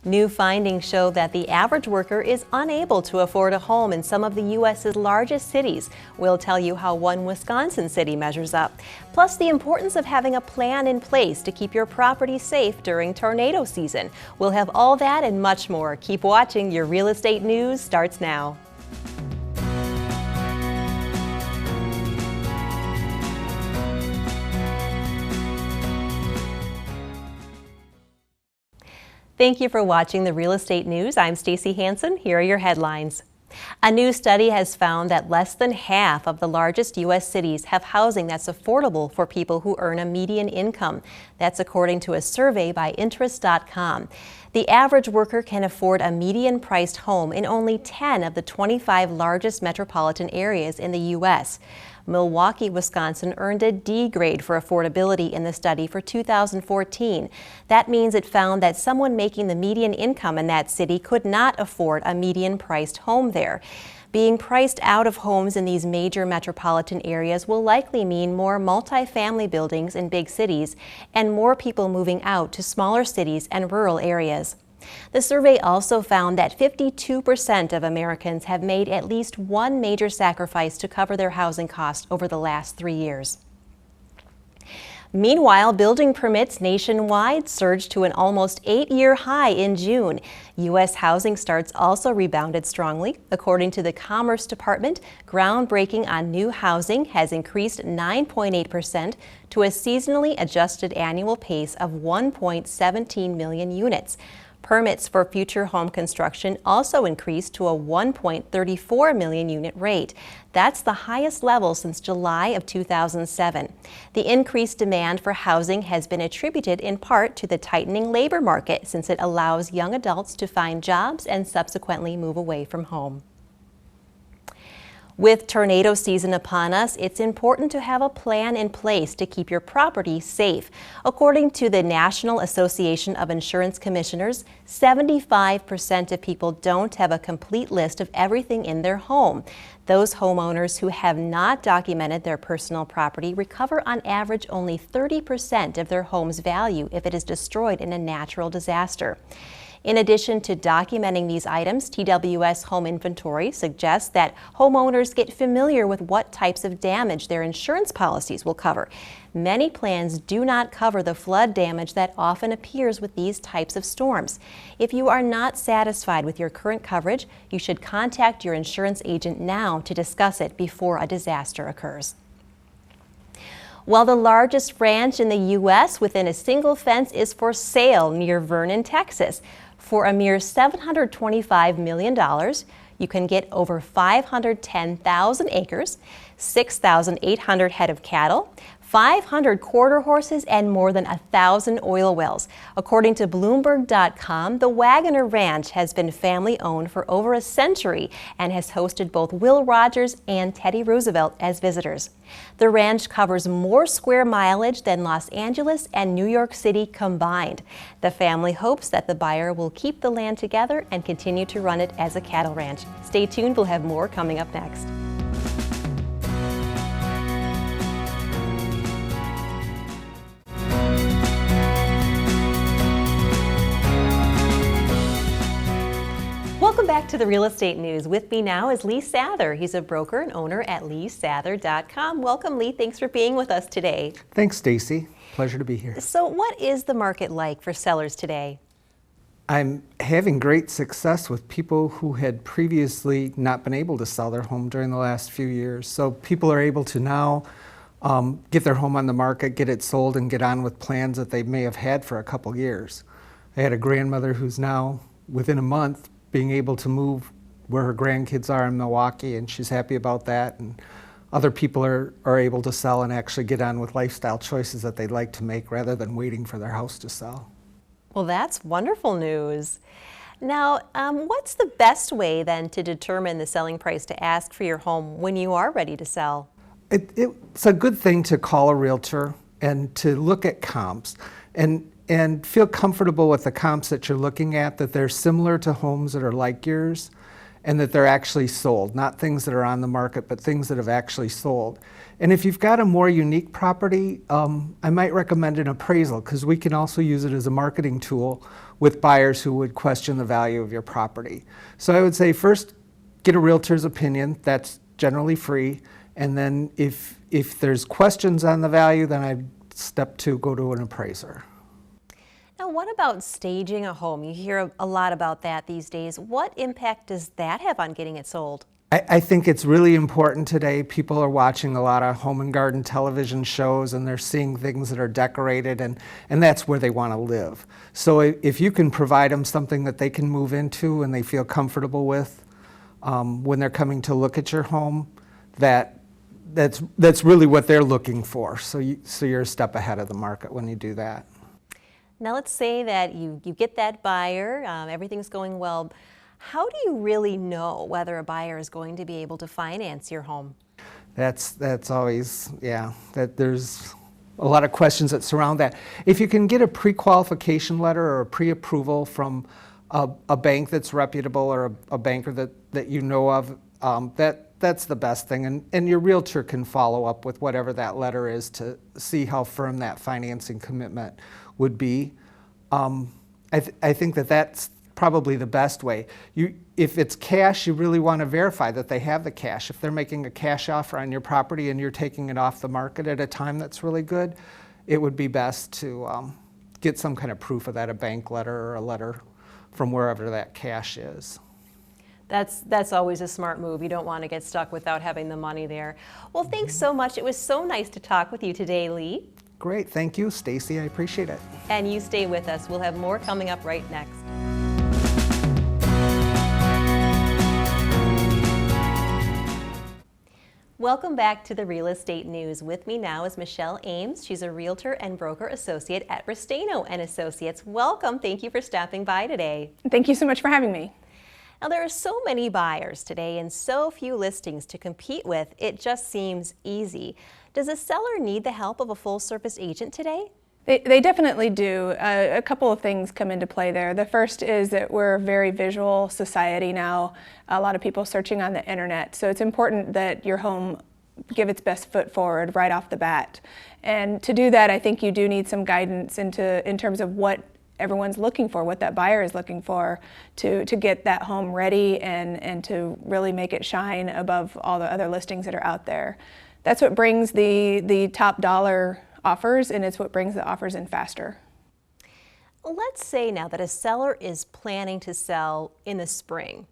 New findings show that the average worker is unable to afford a home in some of the U.S.'s largest cities. We'll tell you how one Wisconsin city measures up. Plus, the importance of having a plan in place to keep your property safe during tornado season. We'll have all that and much more. Keep watching. Your real estate news starts now. Thank you for watching the Real Estate News. I'm Stacy Hansen. Here are your headlines. A new study has found that less than half of the largest U.S. cities have housing that's affordable for people who earn a median income. That's according to a survey by Interest.com. The average worker can afford a median-priced home in only 10 of the 25 largest metropolitan areas in the U.S. Milwaukee, Wisconsin earned a D grade for affordability in the study for 2014. That means it found that someone making the median income in that city could not afford a median-priced home there. Being priced out of homes in these major metropolitan areas will likely mean more multifamily buildings in big cities and more people moving out to smaller cities and rural areas. The survey also found that 52% of Americans have made at least one major sacrifice to cover their housing costs over the last 3 years. Meanwhile, building permits nationwide surged to an almost 8-year high in June. U.S. housing starts also rebounded strongly. According to the Commerce Department, groundbreaking on new housing has increased 9.8% to a seasonally adjusted annual pace of 1.17 million units. Permits for future home construction also increased to a 1.34 million unit rate. That's the highest level since July of 2007. The increased demand for housing has been attributed in part to the tightening labor market, since it allows young adults to find jobs and subsequently move away from home. With tornado season upon us, it's important to have a plan in place to keep your property safe. According to the National Association of Insurance Commissioners, 75% of people don't have a complete list of everything in their home. Those homeowners who have not documented their personal property recover on average only 30% of their home's value if it is destroyed in a natural disaster. In addition to documenting these items, TWS Home Inventory suggests that homeowners get familiar with what types of damage their insurance policies will cover. Many plans do not cover the flood damage that often appears with these types of storms. If you are not satisfied with your current coverage, you should contact your insurance agent now to discuss it before a disaster occurs. While the largest ranch in the U.S. within a single fence is for sale near Vernon, Texas. For a mere $725 million, you can get over 510,000 acres, 6,800 head of cattle, 500 quarter horses, and more than 1,000 oil wells. According to Bloomberg.com, the Wagoner Ranch has been family-owned for over a century and has hosted both Will Rogers and Teddy Roosevelt as visitors. The ranch covers more square mileage than Los Angeles and New York City combined. The family hopes that the buyer will keep the land together and continue to run it as a cattle ranch. Stay tuned, we'll have more coming up next. Welcome back to the Real Estate News. With me now is Lee Sather. He's a broker and owner at leesather.com. Welcome, Lee. Thanks for being with us today. Thanks, Stacy. Pleasure to be here. So what is the market like for sellers today? I'm having great success with people who had previously not been able to sell their home during the last few years. So people are able to now get their home on the market, get it sold, and get on with plans that they may have had for a couple years. I had a grandmother who's now, within a month, being able to move where her grandkids are in Milwaukee, and she's happy about that. And other people are able to sell and actually get on with lifestyle choices that they'd like to make rather than waiting for their house to sell. Well, that's wonderful news. Now, what's the best way then to determine the selling price to ask for your home when you are ready to sell? It's a good thing to call a realtor and to look at comps and feel comfortable with the comps that you're looking at, that they're similar to homes that are like yours, and that they're actually sold, not things that are on the market, but things that have actually sold. And if you've got a more unique property, I might recommend an appraisal, because we can also use it as a marketing tool with buyers who would question the value of your property. So I would say first, get a realtor's opinion. That's generally free. And then if there's questions on the value, then I'd step 2, go to an appraiser. Now, what about staging a home? You hear a lot about that these days. What impact does that have on getting it sold? I think it's really important today. People are watching a lot of home and garden television shows, and they're seeing things that are decorated, and that's where they want to live. So if you can provide them something that they can move into and they feel comfortable with when they're coming to look at your home, that's really what they're looking for. So you're a step ahead of the market when you do that. Now let's say that you get that buyer, everything's going well. How do you really know whether a buyer is going to be able to finance your home? That's always, that there's a lot of questions that surround that. If you can get a pre-qualification letter or a pre-approval from a bank that's reputable, or a banker that you know of, that's the best thing. And your realtor can follow up with whatever that letter is to see how firm that financing commitment would be. I think that's probably the best way. If it's cash, you really want to verify that they have the cash. If they're making a cash offer on your property and you're taking it off the market at a time that's really good, it would be best to get some kind of proof of that, a bank letter or a letter from wherever that cash is. That's always a smart move. You don't want to get stuck without having the money there. Well, thanks so much. It was so nice to talk with you today, Lee. Great. Thank you, Stacy. I appreciate it. And you stay with us. We'll have more coming up right next. Welcome back to the Real Estate News. With me now is Michelle Ames. She's a realtor and broker associate at Restaino & Associates. Welcome. Thank you for stopping by today. Thank you so much for having me. Now, there are so many buyers today and so few listings to compete with, it just seems easy. Does a seller need the help of a full-service agent today? They definitely do. A couple of things come into play there. The first is that we're a very visual society now. A lot of people searching on the internet. So it's important that your home give its best foot forward right off the bat. And to do that, I think you do need some guidance in terms of what everyone's looking for, what that buyer is looking for to get that home ready and to really make it shine above all the other listings that are out there. That's what brings the top dollar offers, and it's what brings the offers in faster. Let's say now that a seller is planning to sell in the spring.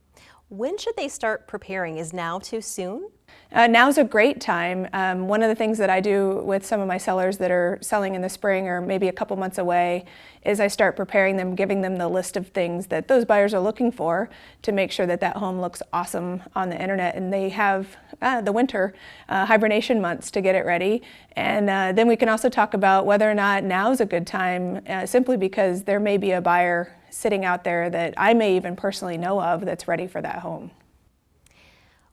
When should they start preparing? Is now too soon? Now's a great time. One of the things that I do with some of my sellers that are selling in the spring or maybe a couple months away is I start preparing them, giving them the list of things that those buyers are looking for to make sure that that home looks awesome on the internet, and they have the winter hibernation months to get it ready. And then we can also talk about whether or not now's a good time, simply because there may be a buyer sitting out there that I may even personally know of that's ready for that home.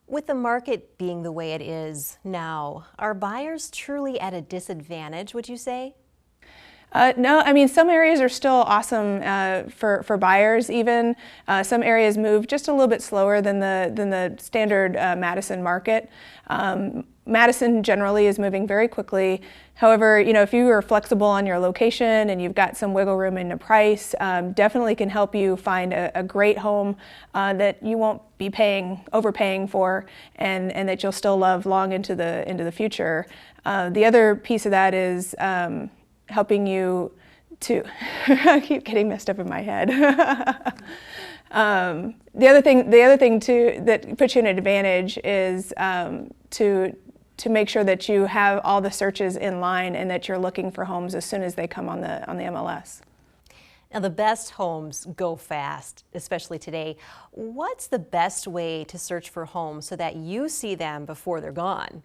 With the market being the way it is now, are buyers truly at a disadvantage, would you say? No, I mean, some areas are still awesome for buyers even. Some areas move just a little bit slower than the standard Madison market. Madison generally is moving very quickly. However, you know, if you are flexible on your location and you've got some wiggle room in the price, definitely can help you find a great home that you won't be overpaying for, and that you'll still love long into the future. The other piece of that is helping you to I keep getting messed up in my head. The other thing too that puts you in an advantage is to make sure that you have all the searches in line and that you're looking for homes as soon as they come on the MLS. Now, the best homes go fast, especially today. What's the best way to search for homes so that you see them before they're gone?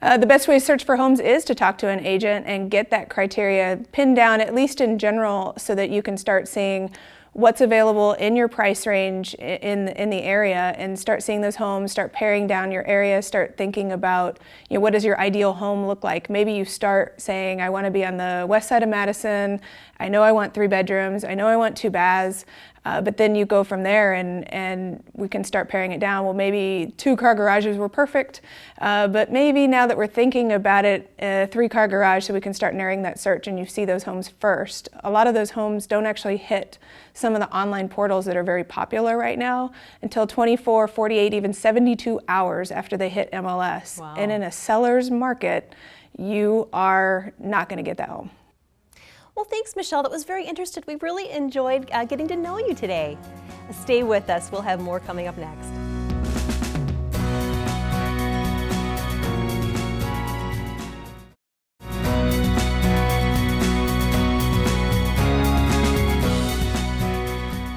The best way to search for homes is to talk to an agent and get that criteria pinned down, at least in general, so that you can start seeing what's available in your price range in the area, and start seeing those homes, start paring down your area, start thinking about, you know, what does your ideal home look like? Maybe you start saying, I want to be on the west side of Madison, I know I want 3 bedrooms, I know I want 2 baths, But then you go from there, and we can start paring it down. Well, maybe 2-car garages were perfect, but maybe now that we're thinking about it, a 3-car garage, so we can start narrowing that search, and you see those homes first. A lot of those homes don't actually hit some of the online portals that are very popular right now until 24, 48, even 72 hours after they hit MLS. Wow. And in a seller's market, you are not going to get that home. Well, thanks, Michelle. That was very interesting. We really enjoyed getting to know you today. Stay with us. We'll have more coming up next.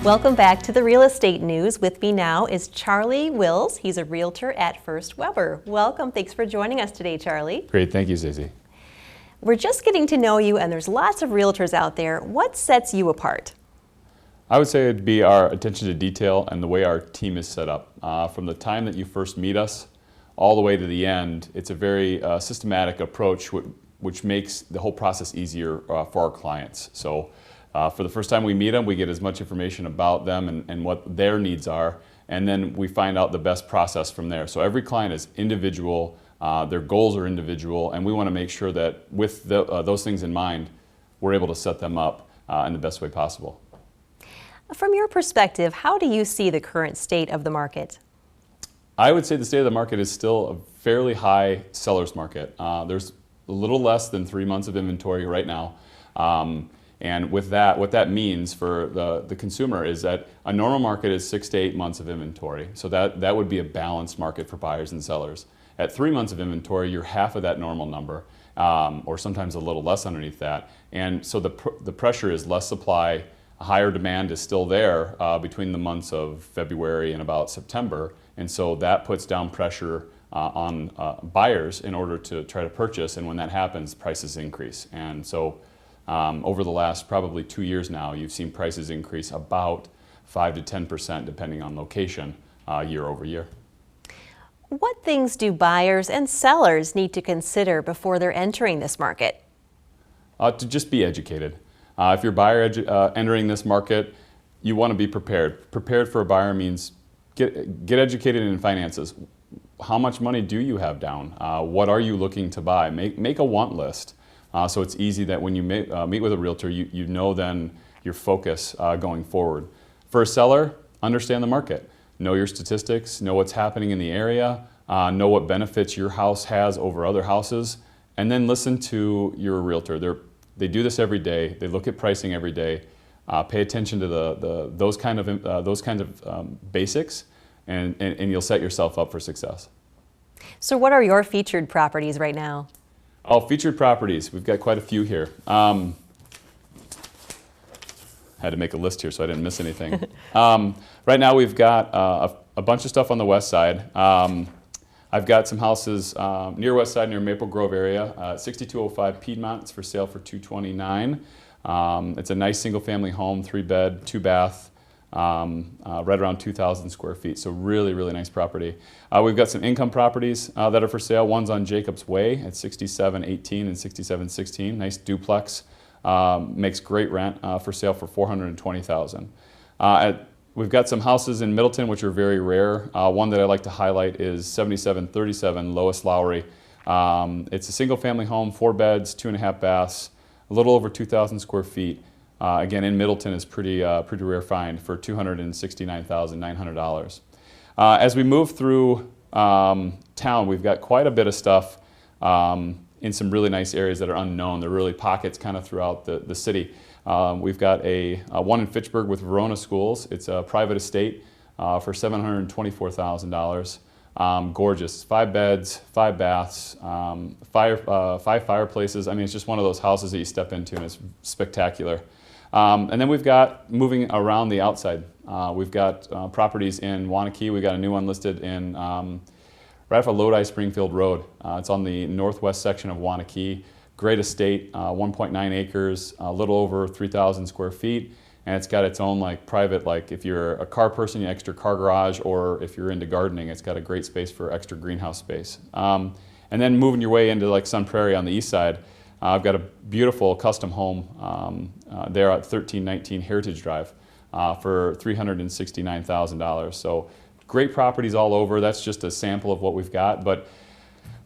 Welcome back to the Real Estate News. With me now is Charlie Willis. He's a realtor at First Weber. Welcome. Thanks for joining us today, Charlie. Great. Thank you, Stacey. We're just getting to know you, and there's lots of realtors out there. What sets you apart? I would say it'd be our attention to detail and the way our team is set up. From the time that you first meet us all the way to the end, it's a very systematic approach which makes the whole process easier for our clients. So for the first time we meet them, we get as much information about them and what their needs are, and then we find out the best process from there. So every client is individual. Their goals are individual, and we want to make sure that with those things in mind, we're able to set them up in the best way possible. From your perspective, how do you see the current state of the market? I would say the state of the market is still a fairly high seller's market. There's a little less than 3 months of inventory right now. And with that, what that means for the consumer is that a normal market is 6 to 8 months of inventory. So that would be a balanced market for buyers and sellers. At 3 months of inventory, you're half of that normal number, or sometimes a little less underneath that. And so the pressure is less supply, higher demand is still there between the months of February and about September. And so that puts down pressure on buyers in order to try to purchase. And when that happens, prices increase. And so over the last probably 2 years now, you've seen prices increase about 5 to 10% depending on location year over year. What things do buyers and sellers need to consider before they're entering this market? To just be educated. If you're a buyer entering this market, you want to be prepared. Prepared for a buyer means get educated in finances. How much money do you have down? What are you looking to buy? Make a want list. So it's easy that when you meet with a realtor, you know then your focus going forward. For a seller, understand the market. Know your statistics, know what's happening in the area, know what benefits your house has over other houses, and then listen to your realtor. They do this every day. They look at pricing every day. Pay attention to those kind of basics, and you'll set yourself up for success. So what are your featured properties right now? Oh, featured properties. We've got quite a few here. Had to make a list here so I didn't miss anything. Right now we've got a bunch of stuff on the west side. I've got some houses near West Side, near Maple Grove area. 6205 Piedmont. It's for sale for $229,000. It's a nice single-family home, 3-bed, 2-bath, right around 2,000 square feet. So really, really nice property. We've got some income properties that are for sale. One's on Jacobs Way at 6718 and 6716. Nice duplex. Makes great rent for sale for $420,000. We've got some houses in Middleton which are very rare. One that I like to highlight is 7737 Lois Lowry. It's a single family home, 4 beds, 2.5 baths, a little over 2,000 square feet. Again, in Middleton is pretty rare find for $269,900. As we move through town, we've got quite a bit of stuff in some really nice areas that are unknown. They're really pockets kind of throughout the city. We've got one in Fitchburg with Verona Schools. It's a private estate for $724,000. Gorgeous, 5 beds, 5 baths, 5 fireplaces. I mean, it's just one of those houses that you step into and it's spectacular. And then we've got, moving around the outside, we've got properties in Waunakee. We've got a new one listed in right off of Lodi-Springfield Road. It's on the northwest section of Waunakee. Great estate, 1.9 acres, a little over 3,000 square feet, and it's got its own like private, like if you're a car person, you extra car garage, or if you're into gardening, it's got a great space for extra greenhouse space. And then moving your way into like Sun Prairie on the east side, I've got a beautiful custom home there at 1319 Heritage Drive. for $369,000. So great properties all over. That's just a sample of what we've got. But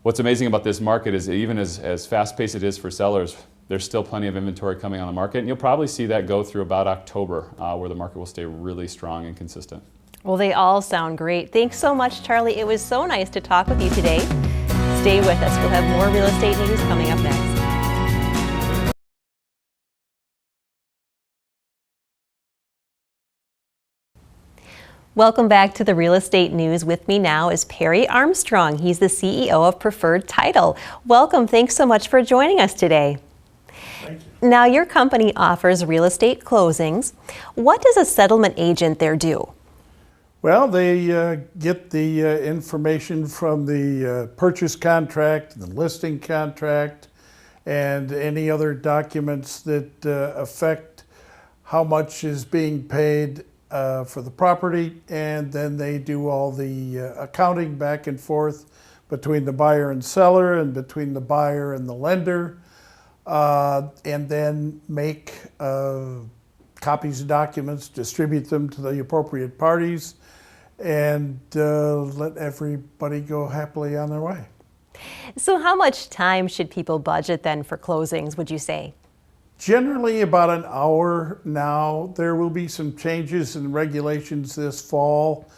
what's amazing about this market is that even as fast-paced it is for sellers, there's still plenty of inventory coming on the market. And you'll probably see that go through about October, where the market will stay really strong and consistent. Well, they all sound great. Thanks so much, Charlie. It was so nice to talk with you today. Stay with us. We'll have more real estate news coming up next. Welcome back to the Real Estate News. With me now is Perry Armstrong. He's the CEO of Preferred Title. Welcome. Thanks so much for joining us today. Thank you. Now, your company offers real estate closings. What does a settlement agent there do? Well, they get the information from the purchase contract, the listing contract, and any other documents that affect how much is being paid for the property, and then they do all the accounting back and forth between the buyer and seller and between the buyer and the lender, and then make copies of documents, distribute them to the appropriate parties, and let everybody go happily on their way. So how much time should people budget then for closings, would you say? Generally about an hour now. There will be some changes in regulations this fall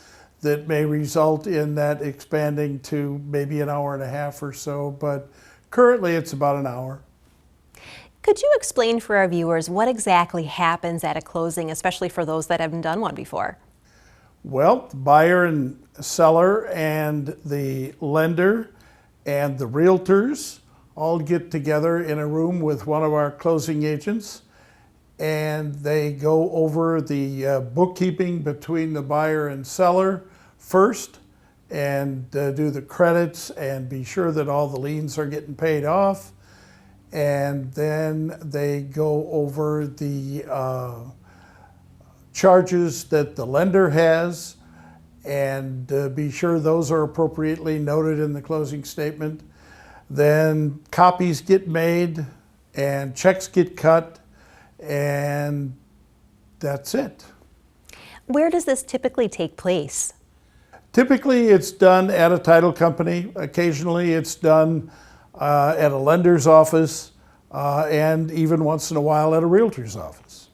that may result in that expanding to maybe an hour and a half or so, but currently it's about an hour. Could you explain for our viewers what exactly happens at a closing, especially for those that haven't done one before? Well, the buyer and seller and the lender and the realtors all get together in a room with one of our closing agents, and they go over the bookkeeping between the buyer and seller first, and do the credits and be sure that all the liens are getting paid off. And then they go over the charges that the lender has and be sure those are appropriately noted in the closing statement. Then copies get made and checks get cut, and that's it. Where does this typically take place? Typically it's done at a title company. Occasionally it's done at a lender's office, and even once in a while at a realtor's office.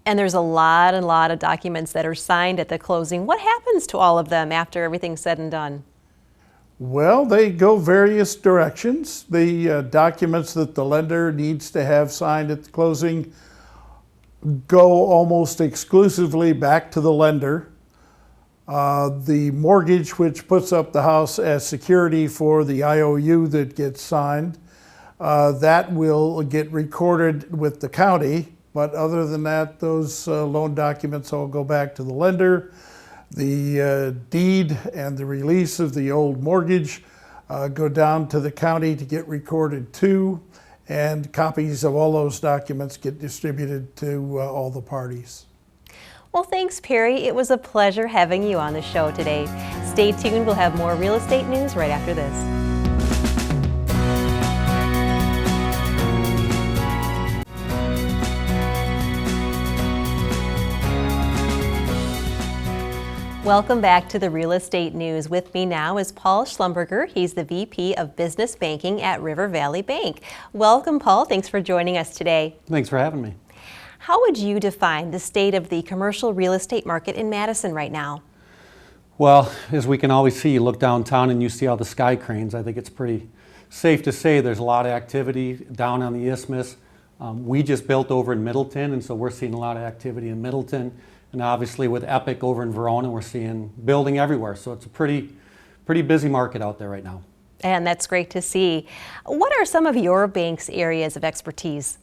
And there's a lot of documents that are signed at the closing. What happens to all of them after everything's said and done? Well, they go various directions. The documents that the lender needs to have signed at the closing go almost exclusively back to the lender. The mortgage, which puts up the house as security for the IOU that gets signed, that will get recorded with the county. But other than that, those loan documents all go back to the lender. The deed and the release of the old mortgage go down to the county to get recorded too, and copies of all those documents get distributed to all the parties. Well, thanks, Perry. It was a pleasure having you on the show today. Stay tuned. We'll have more real estate news right after this. Welcome back to the Real Estate News. With me now is Paul Schlumberger. He's the VP of Business Banking at River Valley Bank. Welcome, Paul. Thanks for joining us today. Thanks for having me. How would you define the state of the commercial real estate market in Madison right now? Well, as we can always see, you look downtown and you see all the sky cranes. I think it's pretty safe to say there's a lot of activity down on the Isthmus. We just built over in Middleton, and so we're seeing a lot of activity in Middleton. And obviously with Epic over in Verona, we're seeing building everywhere. So it's a pretty busy market out there right now. And that's great to see. What are some of your bank's areas of expertise?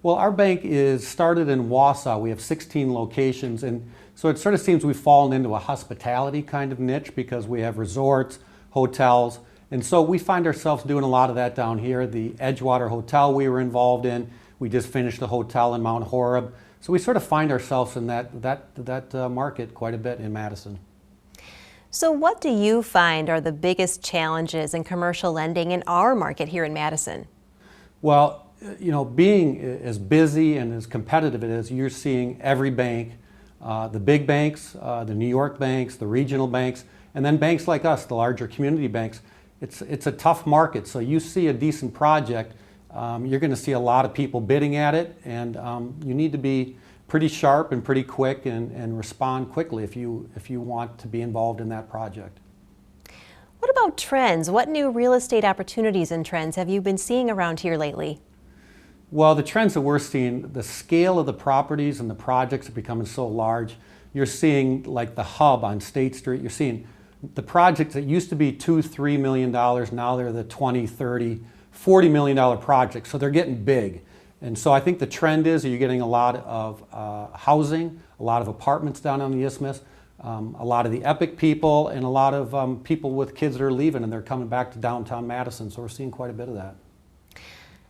Well, our bank is started in Wausau. We have 16 locations, and so it sort of seems we've fallen into a hospitality kind of niche because we have resorts, hotels, and so we find ourselves doing a lot of that down here. The Edgewater Hotel we were involved in. We just finished the hotel in Mount Horeb. So we sort of find ourselves in that market quite a bit in Madison. So what do you find are the biggest challenges in commercial lending in our market here in Madison? Well, you know, being as busy and as competitive it is, you're seeing every bank the big banks, the New York banks, the regional banks, and then banks like us, the larger community banks. It's a tough market, so you see a decent project, you're going to see a lot of people bidding at it, and you need to be pretty sharp and pretty quick and respond quickly if you want to be involved in that project. What about trends? What new real estate opportunities and trends have you been seeing around here lately? Well, the trends that we're seeing, the scale of the properties and the projects are becoming so large. You're seeing like the Hub on State Street, you're seeing the projects that used to be $2–3 million, now they're the $20, $30, $40 million projects, so they're getting big. And so I think the trend is you're getting a lot of housing, a lot of apartments down on the Isthmus, a lot of the Epic people, and a lot of people with kids that are leaving and they're coming back to downtown Madison, so we're seeing quite a bit of that.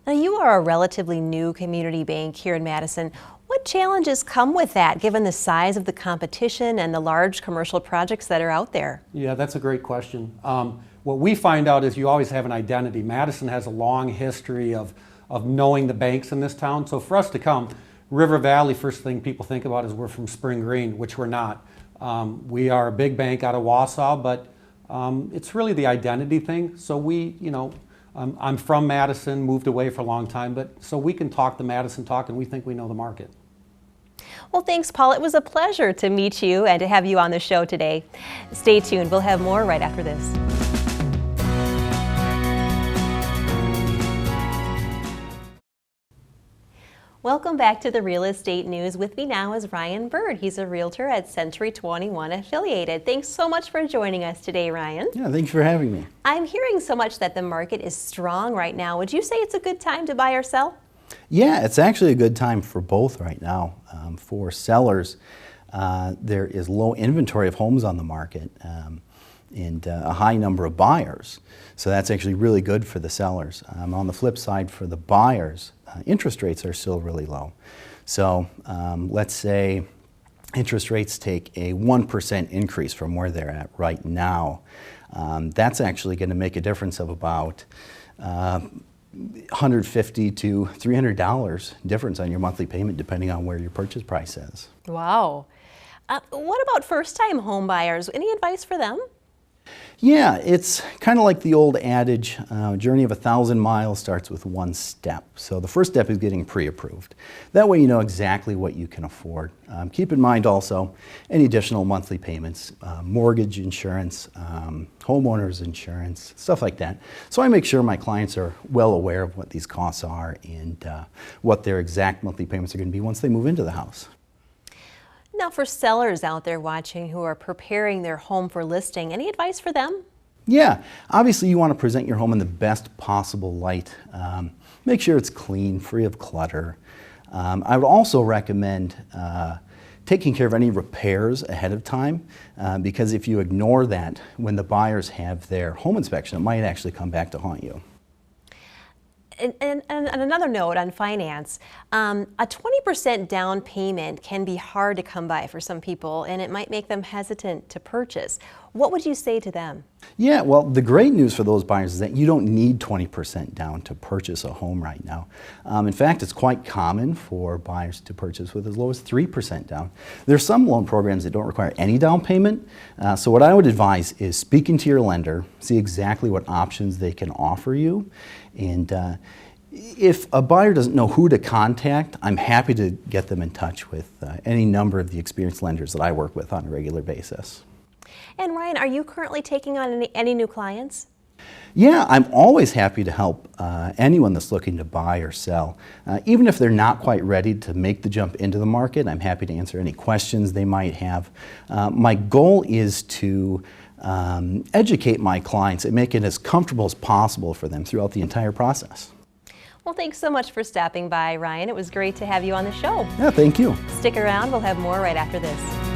Now, you are a relatively new community bank here in Madison. What challenges come with that, given the size of the competition and the large commercial projects that are out there? Yeah, that's a great question. What we find out is you always have an identity. Madison has a long history of knowing the banks in this town. So for us to come, River Valley, first thing people think about is we're from Spring Green, which we're not. We are a big bank out of Wausau, but it's really the identity thing. So we, I'm from Madison, moved away for a long time, but so we can talk the Madison talk and we think we know the market. Well, thanks, Paul. It was a pleasure to meet you and to have you on the show today. Stay tuned. We'll have more right after this. Welcome back to the Real Estate News. With me now is Ryan Bird. He's a realtor at Century 21 Affiliated. Thanks so much for joining us today, Ryan. Yeah, thanks for having me. I'm hearing so much that the market is strong right now. Would you say it's a good time to buy or sell? Yeah, it's actually a good time for both right now. For sellers, there is low inventory of homes on the market and a high number of buyers. So that's actually really good for the sellers. On the flip side, for the buyers, interest rates are still really low. So let's say interest rates take a 1% increase from where they're at right now. That's actually going to make a difference of about $150 to $300 difference on your monthly payment depending on where your purchase price is. Wow. What about first-time home buyers? Any advice for them? Yeah, it's kind of like the old adage, journey of 1,000 miles starts with one step. So the first step is getting pre-approved. That way you know exactly what you can afford. Keep in mind also any additional monthly payments, mortgage insurance, homeowners insurance, stuff like that. So I make sure my clients are well aware of what these costs are and what their exact monthly payments are going to be once they move into the house. Now, for sellers out there watching who are preparing their home for listing, any advice for them? Yeah, obviously you want to present your home in the best possible light. Make sure it's clean, free of clutter. I would also recommend taking care of any repairs ahead of time because if you ignore that when the buyers have their home inspection, it might actually come back to haunt you. And another note on finance, a 20% down payment can be hard to come by for some people, and it might make them hesitant to purchase. What would you say to them? Yeah, well, the great news for those buyers is that you don't need 20% down to purchase a home right now. In fact, it's quite common for buyers to purchase with as low as 3% down. There's some loan programs that don't require any down payment. So what I would advise is speaking to your lender, see exactly what options they can offer you. And if a buyer doesn't know who to contact, I'm happy to get them in touch with any number of the experienced lenders that I work with on a regular basis. And Ryan, are you currently taking on any new clients? Yeah, I'm always happy to help anyone that's looking to buy or sell. Even if they're not quite ready to make the jump into the market, I'm happy to answer any questions they might have. My goal is to educate my clients and make it as comfortable as possible for them throughout the entire process. Well, thanks so much for stopping by, Ryan. It was great to have you on the show. Yeah, thank you. Stick around. We'll have more right after this.